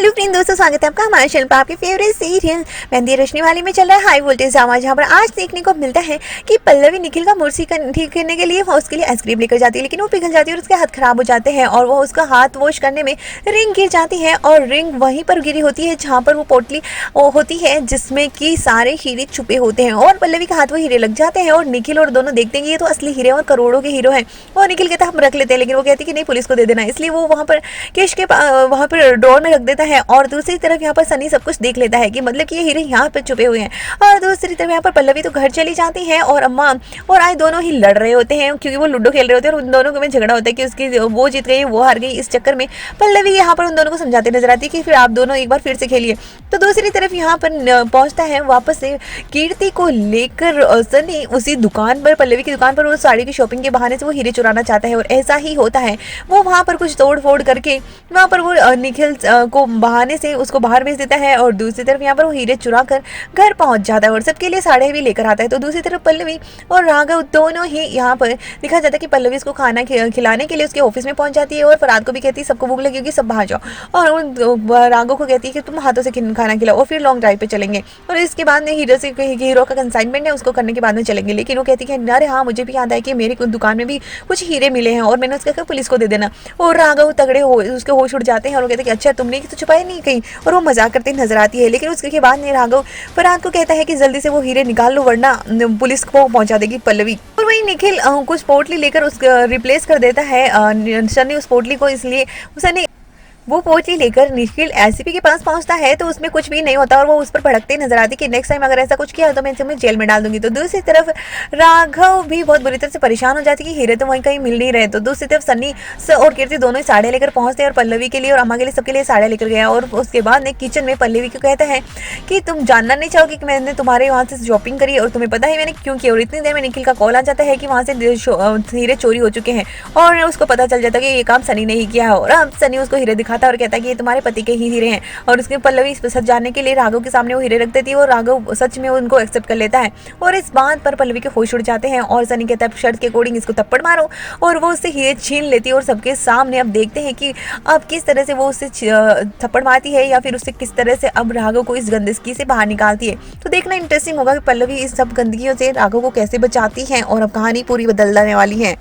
Hello friend दोस्तों, स्वागत है आपका हमारे चैनल पर। आपके फेवरेट सीरियल मेहंदी रचने वाली में चल रहा है हाई वोल्टेज ड्रामा, जहां पर आज देखने को मिलता है कि पल्लवी निखिल का मूर्ति ठीक करने के लिए वो उसके लिए आइसक्रीम लेकर जाती है, लेकिन वो पिघल जाती है और उसके हाथ खराब हो जाते हैं और वो उसका हाथ वॉश करने में रिंग गिर जाती है और रिंग वहीं पर गिरी होती है जहाँ पर वो पोटली होती है जिसमें कि सारे हीरे छुपे होते हैं और पल्लवी के हाथ वो हीरे लग जाते हैं और निखिल और दोनों देखते हैं कि ये तो असली हीरे और करोड़ों के हीरो हैं। और निखिल कहता है हम रख लेते हैं, लेकिन वो कहती है कि नहीं, पुलिस को दे देना, इसलिए वो वहाँ पर केश के वहाँ पर ड्रॉर में रख देता है। और दूसरी तरफ यहाँ पर सनी सब कुछ देख लेता है कि मतलब कि ये हीरे यहाँ पे छुपे हुए हैं। और दूसरी तरफ यहाँ पर पल्लवी तो घर चली जाती है और अम्मा और आए दोनों ही लड़ रहे होते हैं क्योंकि वो लूडो खेल रहे होते हैं और उन दोनों में झगड़ा होता है कि उसकी वो जीत गई वो हार गई। इस चक्कर में पल्लवी यहाँ पर उन दोनों को समझाते नजर आती है कि फिर आप दोनों एक बार फिर से खेलिए। तो दूसरी तरफ यहाँ पर पहुंचता है वापस से कीर्ति को लेकर सनी उसी दुकान पर, पल्लवी की दुकान पर, वो साड़ी की शॉपिंग के बहाने से वो हीरे चुराना चाहता है और ऐसा ही होता है। वो वहाँ पर कुछ तोड़ फोड़ करके वहाँ पर वो निखिल को बहाने से उसको बाहर भेज देता है और दूसरी तरफ यहाँ पर वो हीरे चुरा कर घर पहुंच जाता है और सबके लिए साड़ियाँ भी लेकर आता है। तो दूसरी तरफ पल्लवी और राघव दोनों ही यहाँ पर दिखा जाता है कि पल्लवी इसको खाना खिलाने के लिए उसके ऑफिस में पहुंच जाती है और फराद को भी कहती है सबको भूख लगी होगी, सब बाहर जाओ, और राघव को कहती है कि तुम हाथों से खाना खिलाओ और फिर लॉन्ग ड्राइव पे चलेंगे। और इसके बाद में हीरो का कंसाइनमेंट है, उसको करने के बाद में चलेंगे। लेकिन वो कहती है अरे हाँ, मुझे भी याद है कि मेरी दुकान में भी कुछ हीरे मिले हैं और मैंने उसका कहा पुलिस को दे देना। और राघव तगड़े हो उसके होश उड़ जाते हैं और वो कहते हैं कि अच्छा तुमने तो छुपाए नहीं कहीं, और वो मजाक करते नजर आती है। लेकिन उसके बाद में राघव फरहाद को कहता है कि जल्दी से वो हीरे निकाल लो वरना पुलिस को पहुंचा देगी पल्लवी। और वही निखिल कुछ पोटली लेकर उस रिप्लेस कर देता है सनी उस पोटली को, इसलिए सनी वो पोटली लेकर निखिल एसीपी के पास पहुंचता है तो उसमें कुछ भी नहीं होता और वो उस पर भड़कते नजर आती कि नेक्स्ट टाइम अगर ऐसा कुछ किया तो मैं तुम्हें जेल में डाल दूंगी। तो दूसरी तरफ राघव भी बहुत बुरी तरह से परेशान हो जाती कि हीरे तो वहीं कहीं मिल नहीं रहे। तो दूसरी तरफ सन्नी और कीर्ति दोनों ही साड़ियाँ लेकर पहुंचते हैं और पल्लवी के लिए और अम्मा के लिए सबके लिए साड़ियाँ लेकर गया। और उसके बाद किचन में पल्लवी को कहता है कि तुम जानना नहीं चाहोगी कि मैंने तुम्हारे वहाँ से शॉपिंग करी और तुम्हें पता है मैंने क्यों किया। और इतनी देर में निखिल का कॉल आ जाता है कि वहाँ से हीरे चोरी हो चुके हैं और उसको पता चल जाता है कि ये काम सनी ने ही किया है। और अब सनी उसको हीरे दिखाता है और कहता है कि ये तुम्हारे पति के ही हीरे हैं। और उसके पल्लवी सच जानने के लिए राघव के सामने वो हीरे रख देती है और राघव सच में उनको एक्सेप्ट कर लेता है। और इस बात पर पल्लवी के होश उड़ जाते हैं और सनी कहता है शर्त के अकॉर्डिंग इसको थप्पड़ मारो, और वो उससे हीरे छीन लेती है और सबके सामने अब देखते हैं कि अब किस तरह से वो उससे थप्पड़ मारती है या फिर उससे किस तरह से अब राघव को इस गंदगी से बाहर निकालती है। तो देखना इंटरेस्टिंग होगा कि पल्लवी इस सब गंदगियों से राघव को कैसे बचाती है और अब कहानी पूरी बदल जाने वाली है।